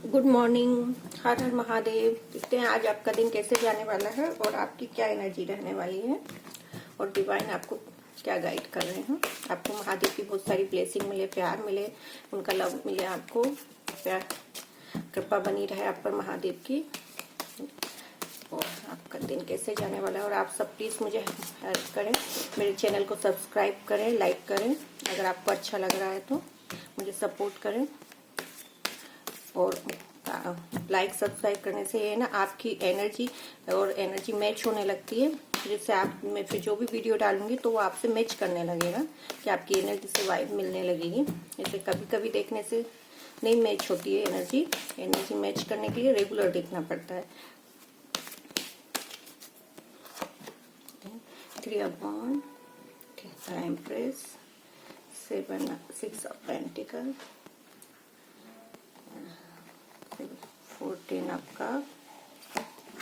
Good morning. हर हर महादेव। देखते हैं आज आपका दिन कैसे जाने वाला है और आपकी क्या एनर्जी रहने वाली है और डिवाइन आपको क्या गाइड कर रहे हैं। आपको महादेव की बहुत सारी ब्लेसिंग मिले, प्यार मिले, उनका लव मिले, आपको प्यार कृपा बनी रहे आप पर महादेव की। और आपका दिन कैसे जाने वाला है और आप सब प्लीज़ मुझे हेल्प करें, मेरे चैनल को सब्सक्राइब करें, लाइक करें, अगर आपको अच्छा लग रहा है तो मुझे सपोर्ट करें। और लाइक सब्सक्राइब करने से ये ना आपकी एनर्जी और एनर्जी मैच होने लगती है, जिससे आप मैं फिर जो भी वीडियो डालूंगी तो वो आपसे मैच करने लगेगा कि आपकी एनर्जी से वाइब मिलने लगेगी। जैसे कभी कभी देखने से नहीं मैच होती है एनर्जी मैच करने के लिए रेगुलर देखना पड़ता है। 3 of Wands, Empress, 6 of Pentacles, 14 of Cups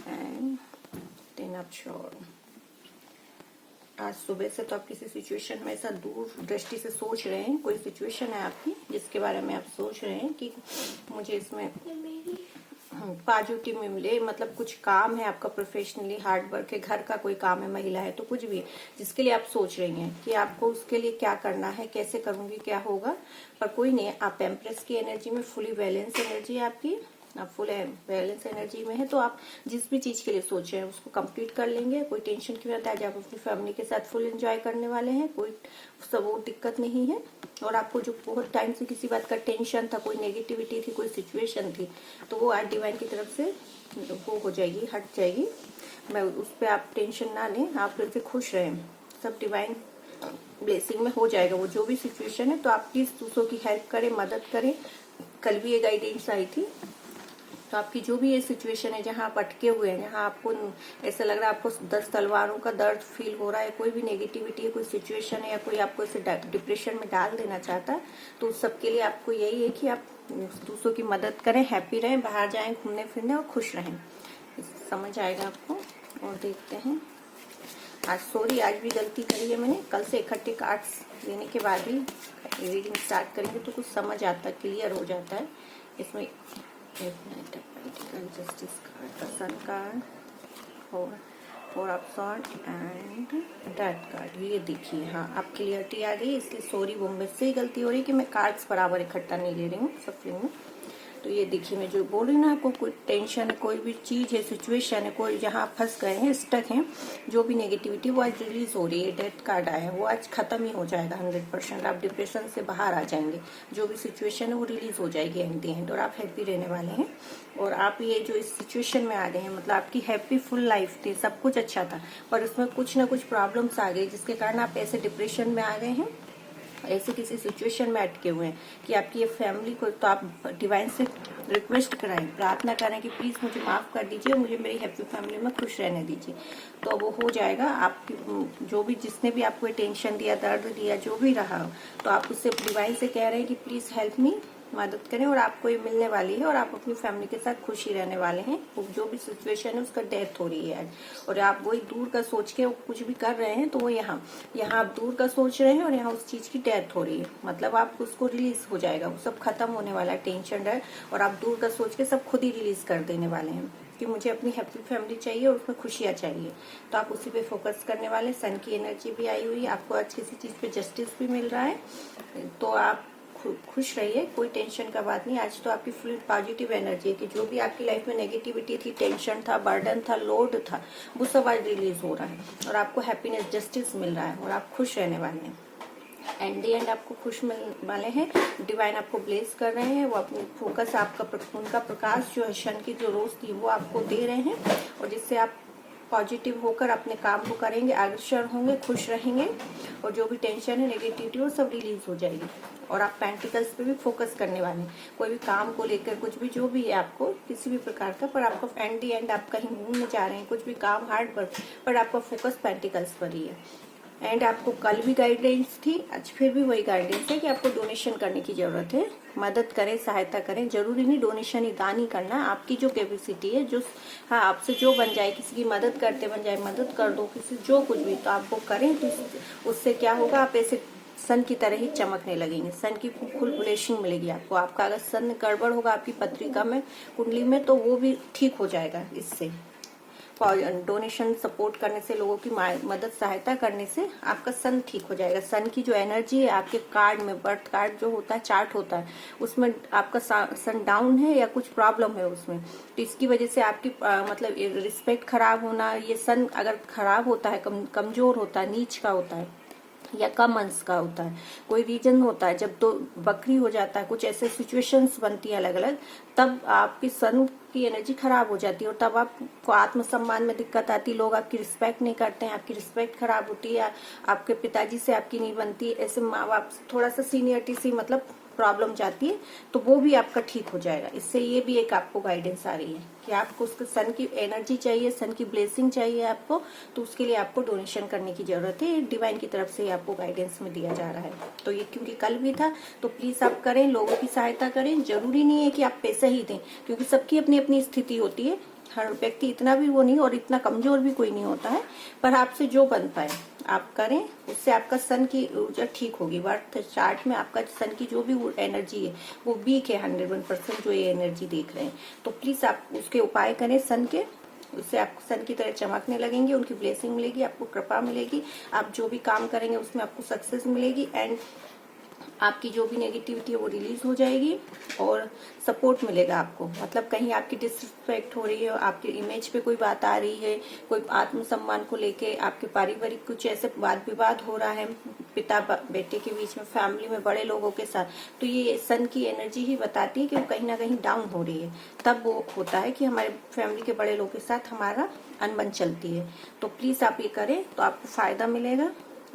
and 10 of Swords। आज सुबह से तो आप किसी सिचुएशन में ऐसा दूर दृष्टि से सोच रहे हैं, कोई सिचुएशन है आपकी जिसके बारे में आप सोच रहे हैं कि मुझे इसमें पॉजिटिव में मिले, मतलब कुछ काम है आपका, प्रोफेशनली हार्ड वर्क है, घर का कोई काम है, महिला है तो कुछ भी जिसके लिए आप सोच रही हैं कि आपको उसके लिए क्या करना है, कैसे करूंगी, क्या होगा, पर कोई नहीं। आप एम्प्रेस की एनर्जी में फुली बैलेंस एनर्जी है आपकी, आप फुल बैलेंस एनर्जी में है, तो आप जिस भी चीज के लिए सोच रहे हैं उसको कंप्लीट कर लेंगे। कोई टेंशन की बात, आज आप अपनी फैमिली के साथ फुल एंजॉय करने वाले हैं, कोई सब वो दिक्कत नहीं है। और आपको जो बहुत टाइम से किसी बात का टेंशन था, कोई नेगेटिविटी थी, कोई सिचुएशन थी, तो वो आज डिवाइन की तरफ से वो हो जाएगी, हट जाएगी। मैं उस पर आप टेंशन ना लें, आप फिर से खुश रहें, सब डिवाइन ब्लेसिंग में हो जाएगा वो जो भी सिचुएशन है। तो आप प्लीज दूसरों की हेल्प करें, मदद करें। कल भी ये गाइडेंस आई थी, तो आपकी जो भी ये सिचुएशन है जहाँ आप अटके हुए हैं, जहाँ आपको ऐसा लग रहा है आपको 10 तलवारों का दर्द फील हो रहा है, कोई भी नेगेटिविटी है, कोई सिचुएशन है या कोई आपको इसे डिप्रेशन में डाल देना चाहता है, तो उस सब के लिए आपको यही है कि आप दूसरों की मदद करें, हैप्पी रहें, बाहर जाएं घूमने फिरने और खुश रहें। समझ आएगा आपको। और देखते हैं आज भी गलती करी है मैंने, कल से इकट्ठे कार्ड्स देने के बाद ही रीडिंग स्टार्ट करेंगे तो कुछ समझ आता है, क्लियर हो जाता है। इसमें justice card, sun card, four of sword and death card. ये देखिए, हाँ आप क्लियरिटी आ गई, इसलिए सॉरी, वो मुझसे ही गलती हो रही है कि मैं कार्ड्स बराबर इकट्ठा नहीं ले रही हूँ सफलिंग में। तो ये देखिए, मैं जो बोल रही हूँ ना आपको, कोई टेंशन है, कोई भी चीज है, सिचुएशन है, कोई जहाँ फंस गए हैं, स्टक हैं, जो भी नेगेटिविटी वो आज रिलीज हो रही है। डेथ कार्ड आया है, वो आज खत्म ही हो जाएगा 100%। आप डिप्रेशन से बाहर आ जाएंगे, जो भी सिचुएशन है वो रिलीज हो जाएगी एट द एंड, और आप हैप्पी रहने वाले हैं। और आप ये जो इस सिचुएशन में आ गए हैं, मतलब आपकी हैप्पी फुल लाइफ थी, सब कुछ अच्छा था, पर उसमें कुछ ना कुछ प्रॉब्लम्स आ गई जिसके कारण आप ऐसे डिप्रेशन में आ गए हैं, ऐसे किसी सिचुएशन में अटके हुए हैं कि आपकी ये फैमिली को, तो आप डिवाइन से रिक्वेस्ट कराएं, प्रार्थना करें कि प्लीज मुझे माफ कर दीजिए और मुझे मेरी हैप्पी फैमिली में खुश रहने दीजिए, तो वो हो जाएगा। आप जो भी जिसने भी आपको टेंशन दिया, दर्द दिया, जो भी रहा, तो आप उससे डिवाइन से कह रहे हैं कि प्लीज हेल्प मी, मदद करें, और आपको ये मिलने वाली है और आप अपनी फैमिली के साथ खुशी रहने वाले हैं। जो भी सिचुएशन है उसका डेथ हो रही है और आप वही दूर का सोच के कुछ भी कर रहे हैं, तो वो यहाँ आप दूर का सोच रहे हैं और यहाँ उस चीज की डेथ हो रही है, मतलब आप उसको रिलीज हो जाएगा, वो सब खत्म होने वाला है, टेंशन है, और आप दूर का सोच के सब खुद ही रिलीज कर देने वाले हैं कि मुझे अपनी हैप्पी फैमिली चाहिए और उसमें खुशियाँ चाहिए, तो आप उसी पे फोकस करने वाले। सन की एनर्जी भी आई हुई है, आपको आज किसी चीज पे जस्टिस भी मिल रहा है, तो आप खुश रहिए, कोई टेंशन का बात नहीं। आज तो आपकी फुल पॉजिटिव एनर्जी है कि जो भी आपकी लाइफ में नेगेटिविटी थी, टेंशन था, बर्डन था, लोड था, वो सब आज रिलीज हो रहा है और आपको हैप्पीनेस, जस्टिस मिल रहा है और आप खुश रहने वाले हैं। एंड दी एंड आपको खुश मिलने वाले हैं, डिवाइन आपको ब्लेस कर रहे हैं, वो अपनी फोकस आपका, उनका प्रकाश जो है, शन की जो रोज थी वो आपको दे रहे हैं, और जिससे आप पॉजिटिव होकर अपने काम को करेंगे, अग्रसर होंगे, खुश रहेंगे, और जो भी टेंशन है, नेगेटिविटी, वो सब रिलीज हो जाएगी। और आप पेंटिकल्स पे भी फोकस करने वाले हैं, कोई भी काम को लेकर, कुछ भी जो भी है आपको किसी भी प्रकार का, पर आपको एंड दी एंड आप कहीं घूमने जा रहे हैं, कुछ भी काम हार्ड वर्क, पर आपका फोकस पेंटिकल्स पर ही है। एंड आपको कल भी गाइडेंस थी, आज फिर भी वही गाइडेंस है कि आपको डोनेशन करने की जरूरत है, मदद करें, सहायता करें, जरूरी नहीं डोनेशन ही दान ही करना, आपकी जो कैपेसिटी है, जो हाँ आपसे जो बन जाए, किसी की मदद करते बन जाए, मदद कर दो, किसी जो कुछ भी, तो आप वो करें, तो उससे क्या होगा, आप ऐसे सन की तरह ही चमकने लगेंगे, सन की फुल ब्लेसिंग मिलेगी आपको। आपका अगर सन गड़बड़ होगा आपकी पत्रिका में, कुंडली में, तो वो भी ठीक हो जाएगा इससे। डोनेशन सपोर्ट करने से, लोगों की मदद सहायता करने से आपका सन ठीक हो जाएगा। सन की जो एनर्जी है आपके कार्ड में, बर्थ कार्ड जो होता है, चार्ट होता है, उसमें आपका सन डाउन है या कुछ प्रॉब्लम है उसमें, तो इसकी वजह से आपकी मतलब रिस्पेक्ट खराब होना, ये सन अगर खराब होता है, कमजोर होता है, नीच का होता है या कम अंश का होता है, कोई रीजन होता है जब तो बकरी हो जाता है, कुछ ऐसे सिचुएशंस बनती है अलग अलग, तब आपकी सन की एनर्जी खराब हो जाती है और तब आपको आत्मसम्मान में दिक्कत आती है, लोग आपकी रिस्पेक्ट नहीं करते हैं, आपकी रिस्पेक्ट खराब होती है, आपके पिताजी से आपकी नहीं बनती, ऐसे माँ बाप थोड़ा सा सीनियरिटी सी मतलब प्रॉब्लम जाती है, तो वो भी आपका ठीक हो जाएगा। इससे ये भी एक आपको गाइडेंस आ रही है कि आपको उसके सन की एनर्जी चाहिए, सन की ब्लेसिंग चाहिए आपको, तो उसके लिए आपको डोनेशन करने की जरूरत है। डिवाइन की तरफ से आपको गाइडेंस में दिया जा रहा है। तो ये क्योंकि कल भी था, तो प्लीज आप करें, लोगों की सहायता करें। जरूरी नहीं है कि आप पैसे ही दें, क्योंकि सबकी अपनी अपनी स्थिति होती है, हर व्यक्ति इतना भी वो नहीं और इतना कमजोर भी कोई नहीं होता है, पर आपसे जो बन पाए आप करें, उससे आपका सन की ऊर्जा ठीक होगी। बर्थ चार्ट में आपका सन की जो भी एनर्जी है वो वीक है, 101% जो ये एनर्जी देख रहे हैं, तो प्लीज आप उसके उपाय करें सन के, उससे आप सन की तरह चमकने लगेंगे, उनकी ब्लेसिंग मिलेगी, आपको कृपा मिलेगी, आप जो भी काम करेंगे उसमें आपको सक्सेस मिलेगी, एंड आपकी जो भी नेगेटिविटी है वो रिलीज हो जाएगी और सपोर्ट मिलेगा आपको। मतलब कहीं आपकी डिसरिस्पेक्ट हो रही है, आपके इमेज पे कोई बात आ रही है, कोई आत्मसम्मान को लेके आपके पारिवारिक कुछ ऐसे वाद विवाद हो रहा है पिता बेटे के बीच में, फैमिली में बड़े लोगों के साथ, तो ये सन की एनर्जी ही बताती है कि वो कहीं ना कहीं डाउन हो रही है। तब वो होता है कि हमारे फैमिली के बड़े लोगों के साथ हमारा अनबन चलती है। तो प्लीज आप ये करें तो आपको फायदा मिलेगा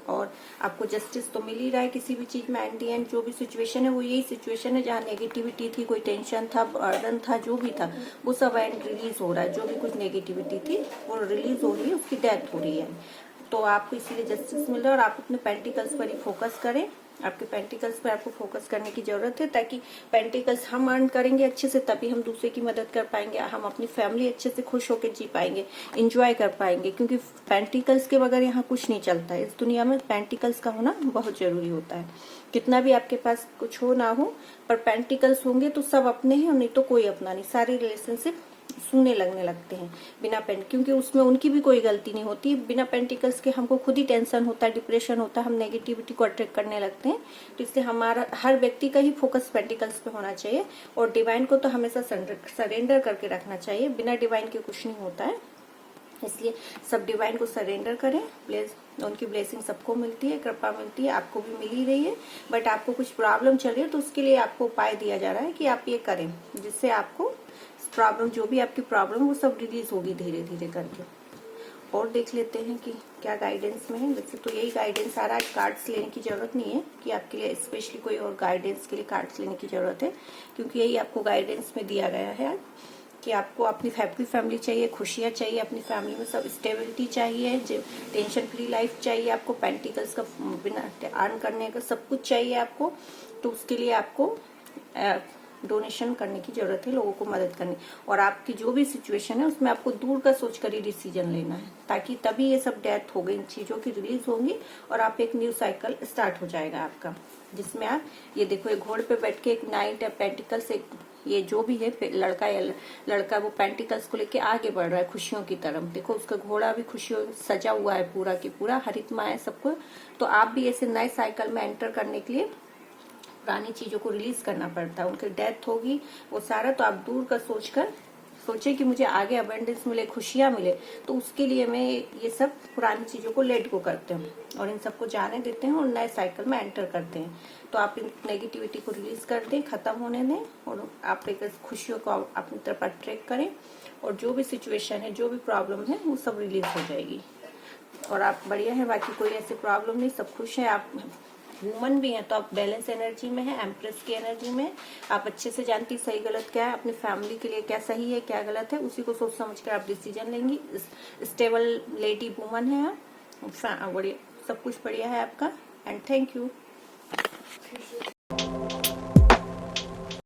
और आपको जस्टिस तो मिल ही रहा है किसी भी चीज में। एट दी एंड जो भी सिचुएशन है वो यही सिचुएशन है जहाँ नेगेटिविटी थी, कोई टेंशन था, बर्डन था, जो भी था वो सब एंड रिलीज हो रहा है। जो भी कुछ नेगेटिविटी थी वो रिलीज हो रही है, उसकी डेथ हो रही है। तो आपको इसीलिए जस्टिस मिल रहा है और आप अपने पेंटिकल्स पर ही फोकस करें। आपके पेंटिकल्स पे आपको फोकस करने की जरूरत है, ताकि पेंटिकल्स हम अर्न करेंगे अच्छे से, तभी हम दूसरे की मदद कर पाएंगे, हम अपनी फैमिली अच्छे से खुश होकर जी पाएंगे, एंजॉय कर पाएंगे। क्योंकि पेंटिकल्स के बगैर यहाँ कुछ नहीं चलता है। इस दुनिया में पेंटिकल्स का होना बहुत जरूरी होता है। कितना भी आपके पास कुछ हो ना हो, पर पेंटिकल्स होंगे तो सब अपने हैं और नहीं तो कोई अपना नहीं। सारे रिलेशनशिप सूने लगने लगते हैं बिना क्योंकि उसमें उनकी भी कोई गलती नहीं होती। बिना पेंटिकल्स के हमको खुद ही टेंशन होता है, डिप्रेशन होता है, हम नेगेटिविटी को अट्रैक्ट करने लगते हैं। तो इसलिए हमारा हर व्यक्ति का ही फोकस पेंटिकल्स पे होना चाहिए और डिवाइन को तो हमेशा सरेंडर करके रखना चाहिए। बिना डिवाइन के कुछ नहीं होता है, इसलिए सब डिवाइन को सरेंडर करें। उनकी ब्लेसिंग सबको मिलती है, कृपा मिलती है, आपको भी मिल ही रही है। बट आपको कुछ प्रॉब्लम चल रही है तो उसके लिए आपको उपाय दिया जा रहा है कि आप ये करें, जिससे आपको प्रॉब्लम, जो भी आपकी प्रॉब्लम, वो सब रिलीज होगी धीरे धीरे करके। और देख लेते हैं कि क्या गाइडेंस में है। वैसे तो यही गाइडेंस आ रहा है, कार्ड्स लेने की जरूरत नहीं है कि आपके लिए स्पेशली कोई और गाइडेंस के लिए कार्ड्स लेने की जरूरत है, क्योंकि यही आपको गाइडेंस में दिया गया है कि आपको अपनी हैप्पी फैमिली चाहिए, खुशियाँ चाहिए अपनी फैमिली में, सब स्टेबिलिटी चाहिए, टेंशन फ्री लाइफ चाहिए आपको, पेंटिकल्स का बिना अर्न करने का सब कुछ चाहिए आपको। तो उसके लिए आपको डोनेशन करने की जरूरत है, लोगों को मदद करनी, और आपकी जो भी सिचुएशन है उसमें आपको दूर का सोचकर ही डिसीजन लेना है, ताकि तभी ये सब डेथ हो गई, इन चीजों की रिलीज होंगी और आप एक न्यू साइकिल स्टार्ट हो जाएगा आपका, जिसमें आप ये देखो एक घोड़े पे बैठ के एक नाइट या पेंटिकल्स, एक ये जो भी है लड़का या लड़का, वो पेंटिकल्स को लेके आगे बढ़ रहा है खुशियों की तरफ। देखो उसका घोड़ा भी खुशियों सजा हुआ है, पूरा की पूरा हरितमा है सबको। तो आप भी ऐसे नए साइकिल में एंटर करने के लिए पुरानी चीजों को रिलीज करना पड़ता है। उनकी डेथ होगी वो सारा, तो आप दूर का सोचे कि मुझे आगे अबेंडेंस मिले, खुशियां मिले, तो उसके लिए मैं ये सब पुरानी चीजों को लेट को करते हैं और इन सबको जाने देते हैं और नए साइकिल में एंटर करते हैं। तो आप इन नेगेटिविटी को रिलीज कर दें, खत्म होने दें और आप एक खुशियों को अपनी तरफ अट्रैक्ट करें, और जो भी सिचुएशन है, जो भी प्रॉब्लम है, वो सब रिलीज हो जाएगी और आप बढ़िया है। बाकी कोई ऐसी प्रॉब्लम नहीं, सब खुश है। आप वुमन भी हैं तो आप बैलेंस एनर्जी में है, एम्प्रेस की एनर्जी में। आप अच्छे से जानती सही गलत क्या है, अपनी फैमिली के लिए क्या सही है क्या गलत है, उसी को सोच समझ कर आप डिसीजन लेंगी। स्टेबल लेडी वुमन है आप, बढ़िया, सब कुछ बढ़िया है आपका। And thank you.